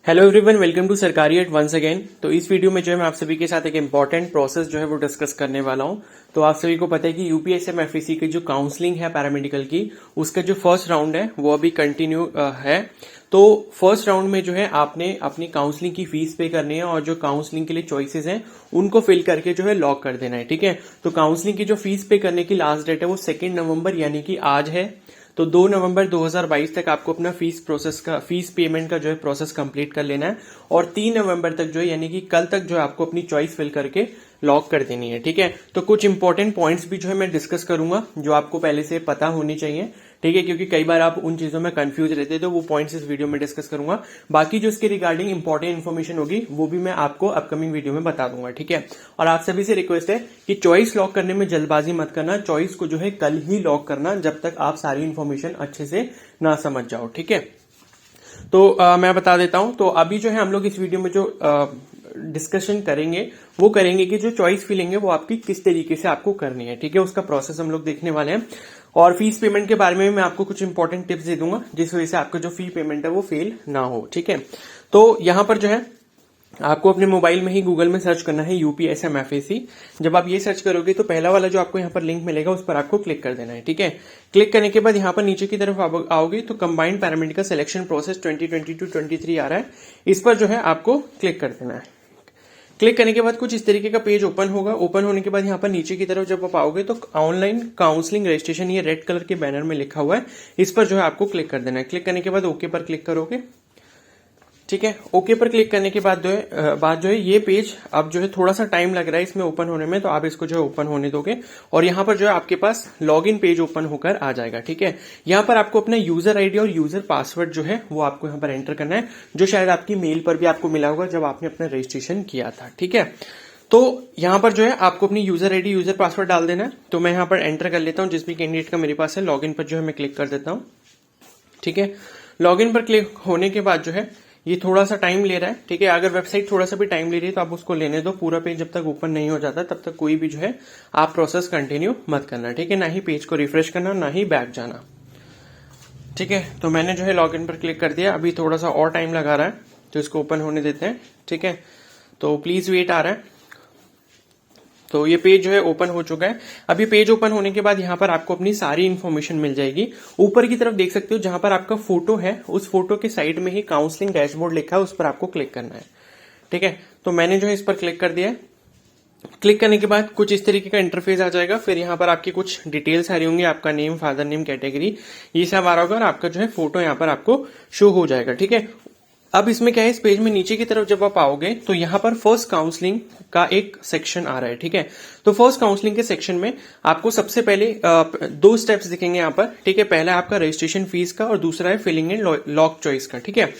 Hello everyone, welcome to सरकारी eight once again. तो इस वीडियो में जो है मैं आप सभी के साथ एक इंपॉर्टेंट प्रोसेस जो है वो डिस्कस करने वाला हूं। तो आप सभी को पता है कि यूपीएससी एफएससी की जो काउंसलिंग है पैरामेडिकल की, उसका जो फर्स्ट राउंड है वो अभी कंटिन्यू है। तो फर्स्ट राउंड में जो है आपने अपनी काउंसलिंग की फीस पे करनी है और जो काउंसलिंग के लिए चॉइसेस हैं उनको फिल करके जो है लॉक कर देना है। ठीक है, तो काउंसलिंग की जो फीस पे करने की लास्ट डेट है वो 2 नवंबर यानी कि आज है। तो 2 नवंबर 2022 तक आपको अपना फीस पेमेंट का जो है प्रोसेस कंप्लीट कर लेना है और 3 नवंबर तक जो है यानी कि कल तक जो है आपको अपनी चॉइस फिल करके लॉक कर देनी है। ठीक है, तो कुछ इंपॉर्टेंट पॉइंट्स भी जो है मैं डिस्कस करूंगा जो आपको पहले से पता होनी चाहिए। ठीक है, क्योंकि कई बार आप उन चीजों में कंफ्यूज रहते हैं, तो वो पॉइंट्स इस वीडियो में डिस्कस करूंगा। बाकी जो इसके रिगार्डिंग इंपॉर्टेंट इन्फॉर्मेशन होगी वो भी मैं आपको अपकमिंग वीडियो में बता दूंगा। ठीक है, और आप सभी से रिक्वेस्ट है कि चॉइस लॉक करने में जल्दबाजी मत करना, चॉइस को जो है कल ही लॉक करना जब तक आप सारी इन्फॉर्मेशन अच्छे से ना समझ जाओ। ठीक है, तो मैं बता देता हूं। तो अभी जो है हम लोग इस वीडियो में जो डिस्कशन करेंगे वो करेंगे कि जो चॉइस फिलिंग है वो आपकी किस तरीके से आपको करनी है। ठीक है, उसका प्रोसेस हम लोग देखने वाले हैं और फीस पेमेंट के बारे में मैं आपको कुछ इंपॉर्टेंट टिप्स दे दूंगा जिस वजह से आपका जो फी पेमेंट है वो फेल ना हो। ठीक है, तो यहां पर जो है आपको अपने मोबाइल में ही गूगल में सर्च करना है यूपीएसएमएफएसी। जब आप ये सर्च करोगे तो पहला वाला जो आपको यहाँ पर लिंक मिलेगा उस पर आपको क्लिक कर देना है। ठीक है, क्लिक करने के बाद यहाँ पर नीचे की तरफ आओगे तो कंबाइंड पैरामेडिकल सिलेक्शन प्रोसेस 2022-23 आ रहा है, इस पर जो है आपको क्लिक कर देना है। क्लिक करने के बाद कुछ इस तरीके का पेज ओपन होगा। ओपन होने के बाद यहाँ पर नीचे की तरफ जब आप आओगे तो ऑनलाइन काउंसलिंग रजिस्ट्रेशन ये रेड कलर के बैनर में लिखा हुआ है, इस पर जो है आपको क्लिक कर देना है। क्लिक करने के बाद ओके पर क्लिक करोगे। ठीक है, ओके पर क्लिक करने के बाद जो है ये पेज अब जो है थोड़ा सा टाइम लग रहा है इसमें ओपन होने में, तो आप इसको जो है ओपन होने दोगे और यहाँ पर जो है आपके पास लॉगिन पेज ओपन होकर आ जाएगा। ठीक है, यहाँ पर आपको अपना यूजर आईडी और यूजर पासवर्ड जो है वो आपको यहाँ पर एंटर करना है, जो शायद आपकी मेल पर भी आपको मिला होगा जब आपने अपना रजिस्ट्रेशन किया था। ठीक है, तो यहाँ पर जो है आपको अपनी यूजर आईडी यूजर पासवर्ड डाल देना है। तो मैं यहाँ पर एंटर कर लेता हूँ जिस भी कैंडिडेट का मेरे पास है। लॉगिन पर जो है मैं क्लिक कर देता हूँ। ठीक है, लॉगिन पर क्लिक होने के बाद जो है ये थोड़ा सा टाइम ले रहा है। ठीक है, अगर वेबसाइट थोड़ा सा भी टाइम ले रही है तो आप उसको लेने दो, पूरा पेज जब तक ओपन नहीं हो जाता तब तक कोई भी जो है आप प्रोसेस कंटिन्यू मत करना। ठीक है, ना ही पेज को रिफ्रेश करना ना ही बैक जाना। ठीक है, तो मैंने जो है लॉगिन पर क्लिक कर दिया। अभी थोड़ा सा और टाइम लगा रहा है तो इसको ओपन होने देते हैं। ठीक है, तो प्लीज वेट आ रहा है। तो ये पेज जो है ओपन हो चुका है। अभी पेज ओपन होने के बाद यहाँ पर आपको अपनी सारी इन्फॉर्मेशन मिल जाएगी। ऊपर की तरफ देख सकते हो जहां पर आपका फोटो है, उस फोटो के साइड में ही काउंसलिंग डैशबोर्ड लिखा है, उस पर आपको क्लिक करना है। ठीक है, तो मैंने जो है इस पर क्लिक कर दिया है। क्लिक करने के बाद कुछ इस तरीके का इंटरफेस आ जाएगा। फिर यहाँ पर आपकी कुछ डिटेल्स आ रही होंगी, आपका नेम, फादर नेम, कैटेगरी, ये सब आ रहा होगा और आपका जो है फोटो यहाँ पर आपको शो हो जाएगा। ठीक है, अब इसमें क्या है, इस पेज में नीचे की तरफ जब आप आओगे तो यहाँ पर फर्स्ट काउंसलिंग का एक सेक्शन आ रहा है। ठीक है, तो फर्स्ट काउंसलिंग के सेक्शन में आपको सबसे पहले 2 स्टेप्स दिखेंगे यहाँ पर। ठीक है, पहला है आपका रजिस्ट्रेशन फीस का और दूसरा है फिलिंग एंड लॉक चॉइस का। ठीक है,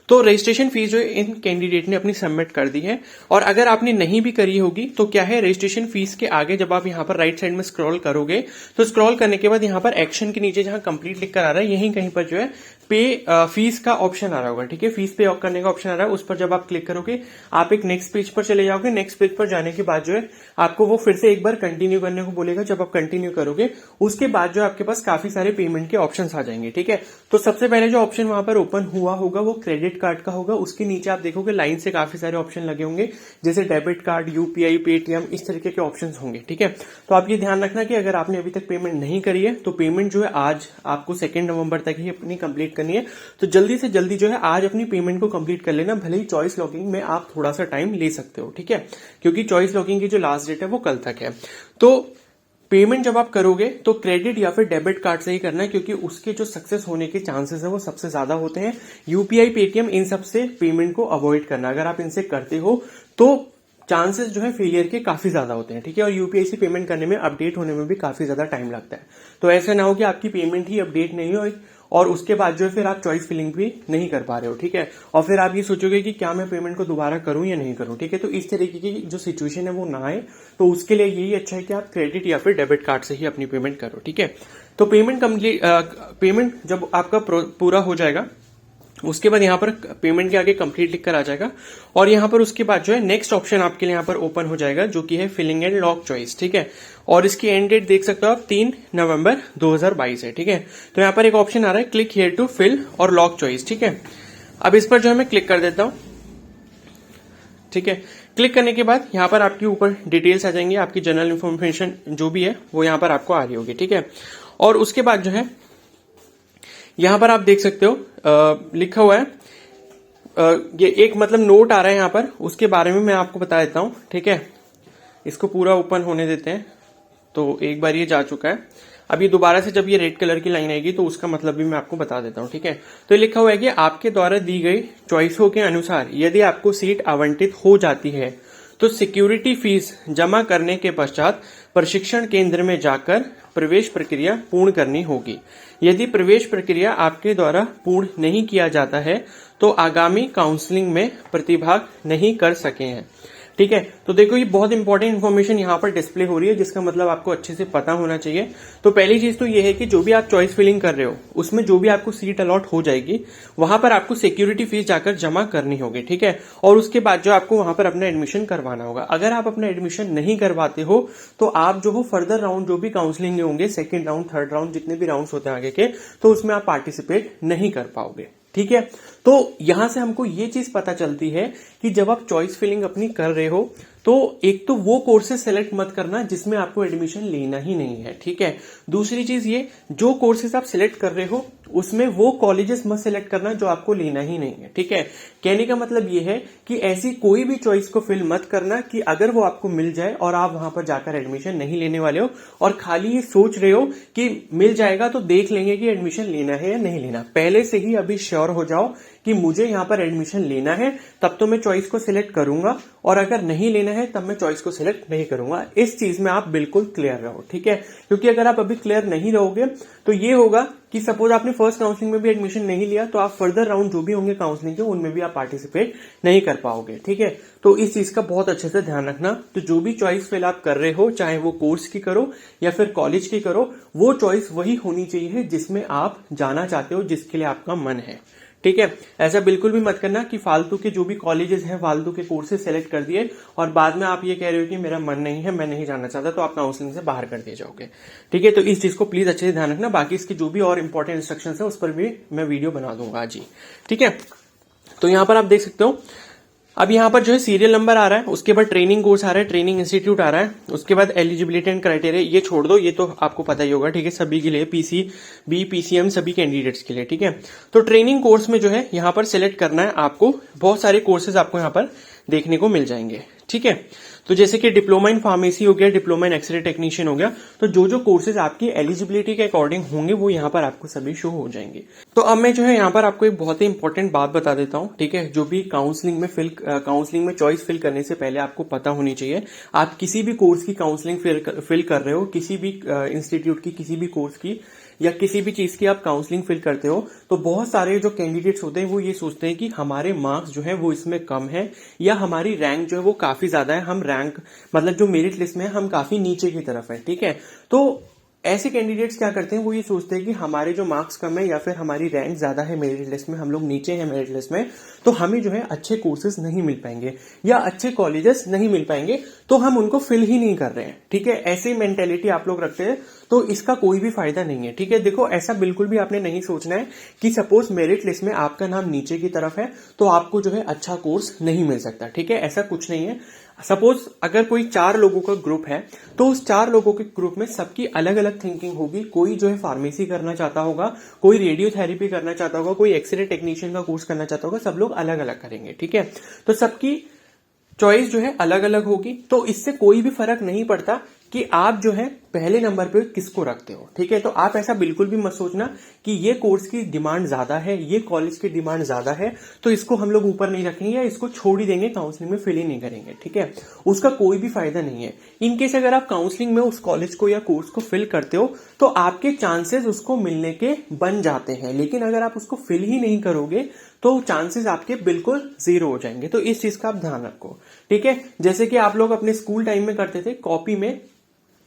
तो रजिस्ट्रेशन फीस जो इन कैंडिडेट ने अपनी सबमिट कर दी है और अगर आपने नहीं भी करी होगी तो क्या है, रजिस्ट्रेशन फीस के आगे जब आप यहाँ पर राइट साइड में स्क्रॉल करोगे तो स्क्रॉल करने के बाद यहाँ पर एक्शन के नीचे जहां कंप्लीट लिखकर आ रहा है यहीं कहीं पर जो है पे फीस का ऑप्शन आ रहा होगा। ठीक है, फीस पे करने का ऑप्शन आ रहा है, उस पर जब आप क्लिक करोगे आप एक नेक्स्ट पेज पर चले जाओगे। नेक्स्ट पेज पर जाने के बाद जो है आपको वो फिर से एक बार कंटिन्यू करने को बोलेगा। जब आप कंटिन्यू करोगे उसके बाद जो आपके पास काफी सारे पेमेंट के ऑप्शन आ जाएंगे। ठीक है, तो सबसे पहले जो ऑप्शन वहां पर ओपन हुआ होगा वो क्रेडिट कार्ड का होगा। उसके नीचे आप देखोगे लाइन से काफी सारे ऑप्शन लगे होंगे जैसे डेबिट कार्ड, यूपीआई, पेटीएम, इस तरीके के ऑप्शन होंगे। ठीक है, तो आप ये ध्यान रखना कि अगर आपने अभी तक पेमेंट नहीं करी है तो पेमेंट जो है आज आपको 2 नवंबर तक ही अपनी कंप्लीट करनी है। तो जल्दी से जल्दी जो है आज अपनी पेमेंट को कंप्लीट कर लेना, भले ही चॉइस लॉकिंग में आप थोड़ा सा टाइम ले सकते हो। ठीक है, क्योंकि चॉइस लॉकिंग की जो लास्ट डेट है वो कल तक है। तो पेमेंट जब आप करोगे तो क्रेडिट या फिर डेबिट कार्ड से ही करना है, क्योंकि उसके जो सक्सेस होने के चांसेस है वो सबसे ज्यादा होते हैं। यूपीआई, पेटीएम, इन सब से पेमेंट को अवॉइड करना। अगर आप इनसे करते हो तो चांसेस जो है फेलियर के काफी ज्यादा होते हैं। ठीक है, और यूपीआई से पेमेंट करने में, अपडेट होने में भी काफी ज्यादा टाइम लगता है। तो ऐसा ना हो कि आपकी पेमेंट ही अपडेट नहीं हो और उसके बाद जो है फिर आप चॉइस फिलिंग भी नहीं कर पा रहे हो। ठीक है, और फिर आप ये सोचोगे कि क्या मैं पेमेंट को दोबारा करूं या नहीं करूं। ठीक है, तो इस तरीके की जो सिचुएशन है वो ना आए, तो उसके लिए यही अच्छा है कि आप क्रेडिट या फिर डेबिट कार्ड से ही अपनी पेमेंट करो। ठीक है, तो पेमेंट जब आपका पूरा हो जाएगा उसके बाद यहाँ पर पेमेंट के आगे कंप्लीट लिखकर आ जाएगा और यहाँ पर उसके बाद जो है नेक्स्ट ऑप्शन आपके लिए यहाँ पर ओपन हो जाएगा जो कि है फिलिंग एंड लॉक चॉइस। ठीक है, और इसकी एंड डेट देख सकते हो आप 3 नवंबर 2022 है। ठीक है, तो यहाँ पर एक ऑप्शन आ रहा है क्लिक हियर टू फिल और लॉक चॉइस। ठीक है, अब इस पर जो है मैं क्लिक कर देता हूं। ठीक है, क्लिक करने के बाद यहाँ पर आपके ऊपर डिटेल्स आ जाएंगी, आपकी जनरल इन्फॉर्मेशन जो भी है वो यहाँ पर आपको आ रही होगी। ठीक है, और उसके बाद जो है यहाँ पर आप देख सकते हो लिखा हुआ है ये एक मतलब नोट आ रहा है यहाँ पर, उसके बारे में मैं आपको बता देता हूं। ठीक है, इसको पूरा ओपन होने देते हैं। तो एक बार ये जा चुका है, अब ये दोबारा से जब ये रेड कलर की लाइन आएगी तो उसका मतलब भी मैं आपको बता देता हूं। ठीक है, तो ये लिखा हुआ है कि आपके द्वारा दी गई चॉइसों के अनुसार यदि आपको सीट आवंटित हो जाती है तो सिक्योरिटी फीस जमा करने के पश्चात प्रशिक्षण केंद्र में जाकर प्रवेश प्रक्रिया पूर्ण करनी होगी। यदि प्रवेश प्रक्रिया आपके द्वारा पूर्ण नहीं किया जाता है तो आगामी काउंसलिंग में प्रतिभाग नहीं कर सके हैं। ठीक है, तो देखो ये बहुत इंपॉर्टेंट इन्फॉर्मेशन यहाँ पर डिस्प्ले हो रही है, जिसका मतलब आपको अच्छे से पता होना चाहिए। तो पहली चीज तो ये है कि जो भी आप चॉइस फिलिंग कर रहे हो उसमें जो भी आपको सीट अलॉट हो जाएगी वहां पर आपको सिक्योरिटी फीस जाकर जमा करनी होगी। ठीक है, और उसके बाद जो आपको वहां पर अपना एडमिशन करवाना होगा। अगर आप अपना एडमिशन नहीं करवाते हो तो आप जो हो फर्दर राउंड जो भी काउंसलिंग होंगे, सेकेंड राउंड, थर्ड राउंड, जितने भी राउंड होते हैं आगे के, तो उसमें आप पार्टिसिपेट नहीं कर पाओगे। ठीक है, तो यहां से हमको ये चीज पता चलती है कि जब आप चॉइस फिलिंग अपनी कर रहे हो तो एक तो वो कोर्सेज सेलेक्ट मत करना जिसमें आपको एडमिशन लेना ही नहीं है। ठीक है, दूसरी चीज ये, जो कोर्सेज आप सिलेक्ट कर रहे हो उसमें वो कॉलेजेस मत सिलेक्ट करना जो आपको लेना ही नहीं है। ठीक है, कहने का मतलब ये है कि ऐसी कोई भी चॉइस को फिल मत करना कि अगर वो आपको मिल जाए और आप वहां पर जाकर एडमिशन नहीं लेने वाले हो और खाली ये सोच रहे हो कि मिल जाएगा तो देख लेंगे कि एडमिशन लेना है या नहीं लेना। पहले से ही अभी श्योर हो जाओ कि मुझे यहां पर एडमिशन लेना है, तब तो मैं चॉइस को सिलेक्ट करूंगा, और अगर नहीं लेना है तब मैं चॉइस को सिलेक्ट नहीं करूंगा। इस चीज में आप बिल्कुल क्लियर रहो। ठीक है, क्योंकि अगर आप अभी क्लियर नहीं रहोगे तो ये होगा कि सपोज आपने फर्स्ट काउंसलिंग में भी एडमिशन नहीं लिया तो आप फर्दर राउंड जो भी होंगे काउंसलिंग के उनमें भी आप पार्टिसिपेट नहीं कर पाओगे। ठीक है, तो इस चीज का बहुत अच्छे से ध्यान रखना। तो जो भी चॉइस फिल आप कर रहे हो, चाहे वो कोर्स की करो या फिर कॉलेज की करो, वो चॉइस वही होनी चाहिए जिसमें आप जाना चाहते हो, जिसके लिए आपका मन है। ठीक है, ऐसा बिल्कुल भी मत करना कि फालतू के जो भी कॉलेजेस हैं, फालतू के कोर्सेज सेलेक्ट कर दिए और बाद में आप ये कह रहे हो कि मेरा मन नहीं है, मैं नहीं जाना चाहता, तो आप काउंसलिंग से बाहर कर दिए जाओगे। ठीक है, तो इस चीज को प्लीज अच्छे से ध्यान रखना। बाकी इसकी जो भी और इंपॉर्टेंट इंस्ट्रक्शंस है उस पर भी मैं वीडियो बना दूंगा आज ही। ठीक है, तो यहां पर आप देख सकते हो अब यहाँ पर जो है सीरियल नंबर आ रहा है, उसके बाद ट्रेनिंग कोर्स आ रहा है, ट्रेनिंग इंस्टीट्यूट आ रहा है, उसके बाद एलिजिबिलिटी एंड क्राइटेरिया, ये छोड़ दो, ये तो आपको पता ही होगा। ठीक है, सभी के लिए, पीसीबी, पीसीएम, सभी कैंडिडेट्स के लिए। ठीक है, तो ट्रेनिंग कोर्स में जो है यहाँ पर सिलेक्ट करना है आपको। बहुत सारे कोर्सेज आपको यहाँ पर देखने को मिल जाएंगे। ठीक है, तो जैसे कि डिप्लोमा इन फार्मेसी हो गया, डिप्लोमा इन एक्सरे टेक्नीशियन हो गया, तो जो जो कोर्सेज आपकी एलिजिबिलिटी के अकॉर्डिंग होंगे वो यहाँ पर आपको सभी शो हो जाएंगे। तो अब मैं जो है यहाँ पर आपको एक बहुत ही इंपॉर्टेंट बात बता देता हूँ। ठीक है, जो भी काउंसलिंग में चॉइस फिल करने से पहले आपको पता होनी चाहिए। आप किसी भी कोर्स की काउंसलिंग फिल कर रहे हो, किसी भी इंस्टीट्यूट की, किसी भी कोर्स की या किसी भी चीज की आप काउंसलिंग फिल करते हो, तो बहुत सारे जो कैंडिडेट्स होते हैं वो ये सोचते हैं कि हमारे मार्क्स जो है वो इसमें कम है या हमारी रैंक जो है वो काफी ज्यादा है, हम रैंक मतलब जो मेरिट लिस्ट में है हम काफी नीचे की तरफ है। ठीक है, तो ऐसे कैंडिडेट्स क्या करते हैं, वो ये सोचते हैं कि हमारे जो मार्क्स कम है या फिर हमारी रैंक ज्यादा है मेरिट लिस्ट में, हम लोग नीचे हैं मेरिट लिस्ट में, तो हमें जो है अच्छे कोर्सेज नहीं मिल पाएंगे या अच्छे कॉलेजेस नहीं मिल पाएंगे, तो हम उनको फिल ही नहीं कर रहे हैं। ठीक है, ऐसी मेंटेलिटी आप लोग रखते हैं तो इसका कोई भी फायदा नहीं है। ठीक है, देखो ऐसा बिल्कुल भी आपने नहीं सोचना है कि सपोज मेरिट लिस्ट में आपका नाम नीचे की तरफ है तो आपको जो है अच्छा कोर्स नहीं मिल सकता। ठीक है, ऐसा कुछ नहीं है। सपोज अगर कोई 4 लोगों का ग्रुप है तो उस 4 लोगों के ग्रुप में सबकी अलग अलग थिंकिंग होगी। कोई जो है फार्मेसी करना चाहता होगा, कोई रेडियोथेरेपी करना चाहता होगा, कोई एक्सरे टेक्नीशियन का कोर्स करना चाहता होगा, सब लोग अलग अलग करेंगे। ठीक है, तो सबकी चॉइस जो है अलग अलग होगी, तो इससे कोई भी फर्क नहीं पड़ता कि आप जो है पहले नंबर पे किसको रखते हो। ठीक है, तो आप ऐसा बिल्कुल भी मत सोचना कि ये कोर्स की डिमांड ज्यादा है, ये कॉलेज की डिमांड ज्यादा है, तो इसको हम लोग ऊपर नहीं रखेंगे या इसको छोड़ ही देंगे, काउंसलिंग में फिल ही नहीं करेंगे। ठीक है, उसका कोई भी फायदा नहीं है। इनकेस अगर आप काउंसलिंग में उस कॉलेज को या कोर्स को फिल करते हो तो आपके चांसेस उसको मिलने के बन जाते हैं, लेकिन अगर आप उसको फिल ही नहीं करोगे तो चांसेस आपके बिल्कुल 0 हो जाएंगे। तो इस चीज का आप ध्यान रखो। ठीक है, जैसे कि आप लोग अपने स्कूल टाइम में करते थे, कॉपी में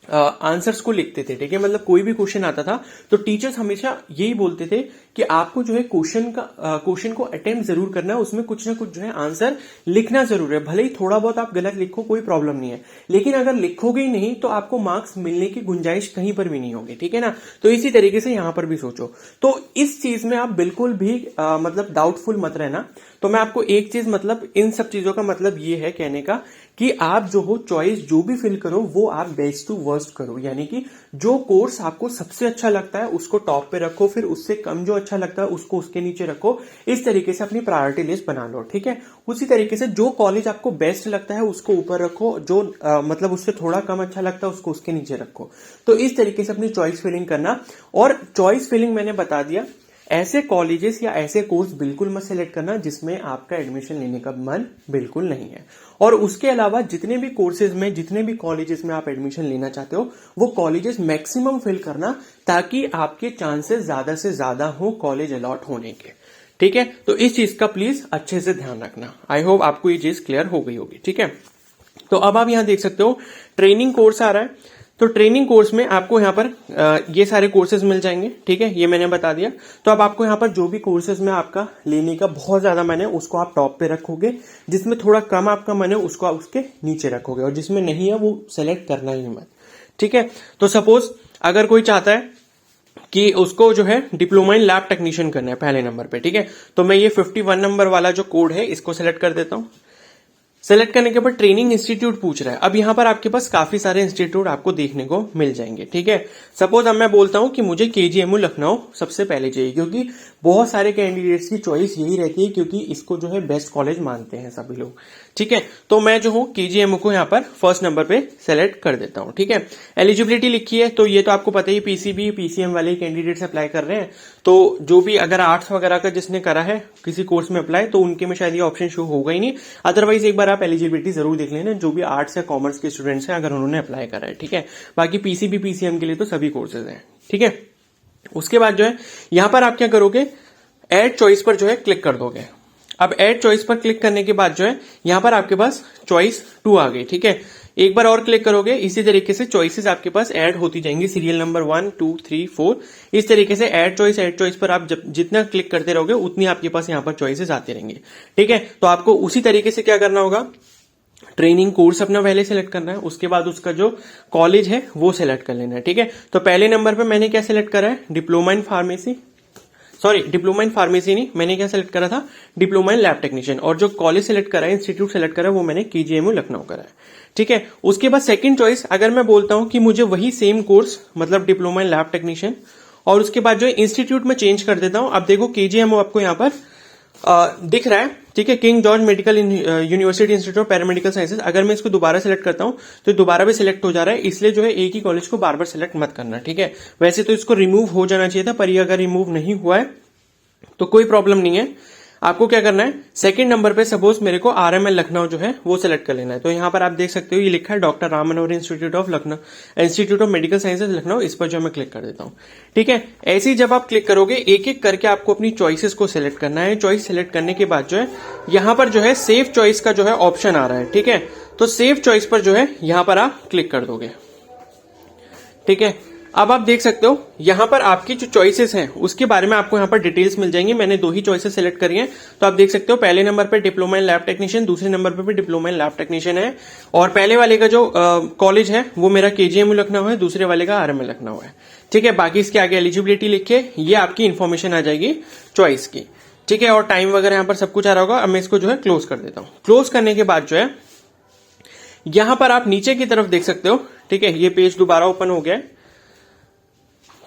आंसर्स को लिखते थे, ठीक है। मतलब कोई भी क्वेश्चन आता था तो टीचर्स हमेशा यही बोलते थे कि आपको जो है क्वेश्चन को अटेम्प्ट जरूर करना है, उसमें कुछ ना कुछ जो है आंसर लिखना जरूर है। भले ही थोड़ा बहुत आप गलत लिखो, कोई प्रॉब्लम नहीं है, लेकिन अगर लिखोगे ही नहीं तो आपको मार्क्स मिलने की गुंजाइश कहीं पर भी नहीं होगी, ठीक है ना। तो इसी तरीके से यहां पर भी सोचो। तो इस चीज में आप बिल्कुल भी मतलब डाउटफुल मत रहना। तो मैं आपको एक चीज, मतलब इन सब चीजों का मतलब ये है कहने का कि आप जो हो चॉइस जो भी फिल करो वो आप बेस्ट टू वर्स्ट करो, यानी कि जो कोर्स आपको सबसे अच्छा लगता है उसको टॉप पे रखो, फिर उससे कम जो अच्छा लगता है उसको उसके नीचे रखो। इस तरीके से अपनी प्रायोरिटी लिस्ट बना लो, ठीक है। उसी तरीके से जो कॉलेज आपको बेस्ट लगता है उसको ऊपर रखो, जो मतलब उससे थोड़ा कम अच्छा लगता है उसको उसके नीचे रखो। तो इस तरीके से अपनी चॉइस फिलिंग करना। और चॉइस फिलिंग मैंने बता दिया, ऐसे कॉलेजेस या ऐसे कोर्स बिल्कुल मत सेलेक्ट करना जिसमें आपका एडमिशन लेने का मन बिल्कुल नहीं है। और उसके अलावा जितने भी कोर्सेज में, जितने भी कॉलेजेस में आप एडमिशन लेना चाहते हो वो कॉलेजेस मैक्सिमम फिल करना, ताकि आपके चांसेस ज्यादा से ज्यादा हो कॉलेज अलॉट होने के, ठीक है। तो इस चीज का प्लीज अच्छे से ध्यान रखना। आई होप आपको ये चीज क्लियर हो गई होगी, ठीक है। तो अब आप यहां देख सकते हो ट्रेनिंग कोर्स आ रहा है। तो ट्रेनिंग कोर्स में आपको यहाँ पर ये सारे कोर्सेज मिल जाएंगे, ठीक है, ये मैंने बता दिया। तो अब आपको यहाँ पर जो भी कोर्सेज में आपका लेने का बहुत ज्यादा मन है उसको आप टॉप पे रखोगे, जिसमें थोड़ा कम आपका मन है उसको आप उसके नीचे रखोगे, और जिसमें नहीं है वो सेलेक्ट करना ही मत, ठीक है। तो सपोज अगर कोई चाहता है कि उसको जो है डिप्लोमा इन लैब टेक्नीशियन करना है पहले नंबर पे, ठीक है, तो मैं ये 51 नंबर वाला जो कोड है इसको सेलेक्ट कर देता हूं। सेलेक्ट करने के बाद ट्रेनिंग इंस्टीट्यूट पूछ रहा है। अब यहां पर आपके पास काफी सारे इंस्टीट्यूट आपको देखने को मिल जाएंगे, ठीक है। सपोज अब मैं बोलता हूं कि मुझे केजीएमयू लखनऊ सबसे पहले चाहिए, क्योंकि बहुत सारे कैंडिडेट्स की चॉइस यही रहती है, क्योंकि इसको जो है बेस्ट कॉलेज मानते हैं सभी लोग, ठीक है। तो मैं जो हूं केजीएमयू को यहां पर फर्स्ट नंबर पे सेलेक्ट कर देता हूं, ठीक है। एलिजिबिलिटी लिखी है, तो ये तो आपको पता ही, पीसीबी पीसीएम वाले कैंडिडेट्स अप्लाई कर रहे हैं। तो जो भी अगर आर्ट्स वगैरह का जिसने करा है किसी कोर्स में अप्लाई, तो उनके में शायद ये ऑप्शन शो होगा ही नहीं। अदरवाइज एक बार आप एलिजिबिलिटी जरूर देख लेना, जो भी आर्ट्स या कॉमर्स के स्टूडेंट्स हैं अगर उन्होंने अप्लाई करा है, ठीक है। बाकी पीसीबी पीसीएम के लिए तो सभी कोर्सेज हैं, ठीक है। उसके बाद जो है यहां पर आप क्या करोगे, एड चॉइस पर जो है क्लिक कर दोगे। अब एड चॉइस पर क्लिक करने के बाद जो है यहां पर आपके पास चॉइस 2 आ गई, ठीक है। एक बार और क्लिक करोगे, इसी तरीके से चॉइसेस आपके पास ऐड होती जाएंगी, सीरियल नंबर 1 2 3 4, इस तरीके से ऐड चॉइस पर आप जितना क्लिक करते रहोगे उतनी आपके पास यहां पर चॉइसेस आती रहेंगी, ठीक है। तो आपको उसी तरीके से क्या करना होगा, ट्रेनिंग कोर्स अपना पहले सेलेक्ट करना है, उसके बाद उसका जो कॉलेज है वो सेलेक्ट कर लेना है, ठीक है। तो पहले नंबर पे मैंने क्या सेलेक्ट करा है, डिप्लोमा इन फार्मेसी नहीं, मैंने क्या सेलेक्ट करा था, डिप्लोमा इन लैब टेक्नीशियन। और जो कॉलेज सेलेक्ट करा है, इंस्टीट्यूट सेलेक्ट करा है, वो मैंने केजीएमयू लखनऊ करा है, ठीक है। उसके बाद सेकंड चॉइस, अगर मैं बोलता हूं कि मुझे वही सेम कोर्स मतलब डिप्लोमा इन लैब टेक्नीशियन, और उसके बाद जो इंस्टीट्यूट में चेंज कर देता हूं। अब देखो केजीएमयू आपको यहां पर दिख रहा है, ठीक है, king George medical university institute of paramedical sciences. अगर मैं इसको दोबारा सेलेक्ट करता हूं तो दोबारा भी सिलेक्ट हो जा रहा है, इसलिए जो है एक ही कॉलेज को बार बार सेलेक्ट मत करना, ठीक है। वैसे तो इसको रिमूव हो जाना चाहिए था, पर ये अगर रिमूव नहीं हुआ है तो कोई प्रॉब्लम नहीं है। आपको क्या करना है, सेकंड नंबर पे सपोज मेरे को आरएमएल लखनऊ जो है वो सिलेक्ट कर लेना है। तो यहां पर आप देख सकते हो ये लिखा है doctor Ram Manohar institute of medical sciences Lucknow, इस पर जो मैं क्लिक कर देता हूं, ठीक है। ऐसे ही जब आप क्लिक करोगे एक एक करके आपको अपनी चॉइसेस को सिलेक्ट करना है। चॉइस सिलेक्ट करने के बाद जो है यहां पर जो है सेव चॉइस का जो है ऑप्शन आ रहा है, ठीक है। तो सेव चॉइस पर जो है यहां पर आप क्लिक कर दोगे, ठीक है। अब आप देख सकते हो यहां पर आपकी जो चॉइसेस हैं उसके बारे में आपको यहां पर डिटेल्स मिल जाएंगी। मैंने 2 ही चॉइसेस सेलेक्ट करी हैं, तो आप देख सकते हो पहले नंबर पे डिप्लोमा इन लैब टेक्नीशियन, दूसरे नंबर पे भी डिप्लोमा इन लैब टेक्नीशियन है। और पहले वाले का जो कॉलेज है वो मेरा केजीएमयू लखनऊ है, दूसरे वाले का आरएमएल लखनऊ है, ठीक है। बाकी इसके आगे एलिजिबिलिटी लिख के ये आपकी इन्फॉर्मेशन आ जाएगी चॉइस की, ठीक है। और टाइम वगैरह यहां पर सब कुछ आ रहा होगा। अब मैं इसको जो है क्लोज कर देता हूं। क्लोज करने के बाद जो है यहां पर आप नीचे की तरफ देख सकते हो, ठीक है, ये पेज दोबारा ओपन हो गया है,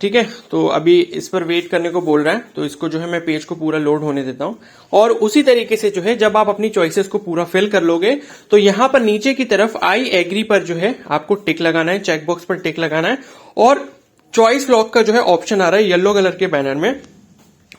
ठीक है। तो अभी इस पर वेट करने को बोल रहा है, तो इसको जो है मैं पेज को पूरा लोड होने देता हूं। और उसी तरीके से जो है जब आप अपनी चॉइसेस को पूरा फिल कर लोगे तो यहां पर नीचे की तरफ आई एग्री पर जो है आपको टिक लगाना है, चेकबॉक्स पर टिक लगाना है। और चॉइस लॉक का जो है ऑप्शन आ रहा है येलो कलर के बैनर में,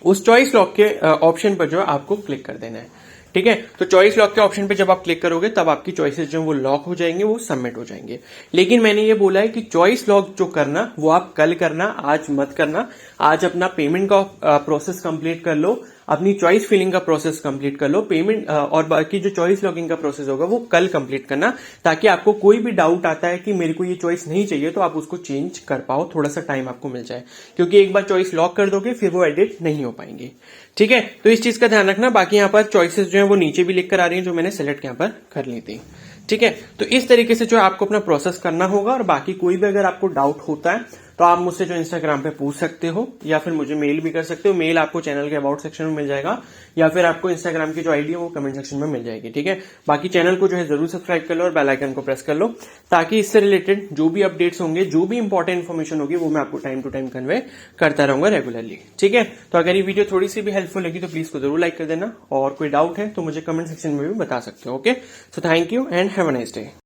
उस चॉइस लॉक के ऑप्शन पर जो है आपको क्लिक कर देना है, ठीक है। तो चॉइस लॉक के ऑप्शन पे जब आप क्लिक करोगे तब आपकी चॉइसेस जो वो लॉक हो जाएंगे, वो सबमिट हो जाएंगे। लेकिन मैंने ये बोला है कि चॉइस लॉक जो करना वो आप कल करना, आज मत करना। आज अपना पेमेंट का प्रोसेस कंप्लीट कर लो, अपनी चॉइस फिलिंग का प्रोसेस कंप्लीट कर लो, पेमेंट और बाकी जो चॉइस लॉगिंग का प्रोसेस होगा वो कल कंप्लीट करना, ताकि आपको कोई भी डाउट आता है कि मेरे को ये चॉइस नहीं चाहिए तो आप उसको चेंज कर पाओ, थोड़ा सा टाइम आपको मिल जाए, क्योंकि एक बार चॉइस लॉक कर दोगे फिर वो एडिट नहीं हो पाएंगे। ठीक है, तो इस चीज का ध्यान रखना। बाकी यहाँ पर चॉइसेस जो है वो नीचे भी लिख कर आ रही है, जो मैंने सेलेक्ट यहाँ पर कर ली थी। ठीक है, तो इस तरीके से जो आपको अपना प्रोसेस करना होगा। और बाकी कोई भी अगर आपको डाउट होता है तो आप मुझसे जो इंस्टाग्राम पे पूछ सकते हो, या फिर मुझे मेल भी कर सकते हो। मेल आपको चैनल के अबाउट सेक्शन में मिल जाएगा, या फिर आपको इंस्टाग्राम की जो आईडी है वो कमेंट सेक्शन में मिल जाएगी। ठीक है, बाकी चैनल को जो है जरूर सब्सक्राइब कर लो और बेल आइकन को प्रेस कर लो, ताकि इससे रिलेटेड जो भी अपडेट्स होंगे, जो भी इंपॉर्टेंट इन्फॉर्मेशन होगी, वो मैं आपको टाइम टू टाइम कन्वे करता रहूंगा रेगुलरली। ठीक है, तो अगर ये वीडियो थोड़ी सी भी हेल्पफुल लगी तो प्लीज को जरूर लाइक कर देना, और कोई डाउट है तो मुझे कमेंट सेक्शन में भी बता सकते हो। Okay, so thank you and have a nice day.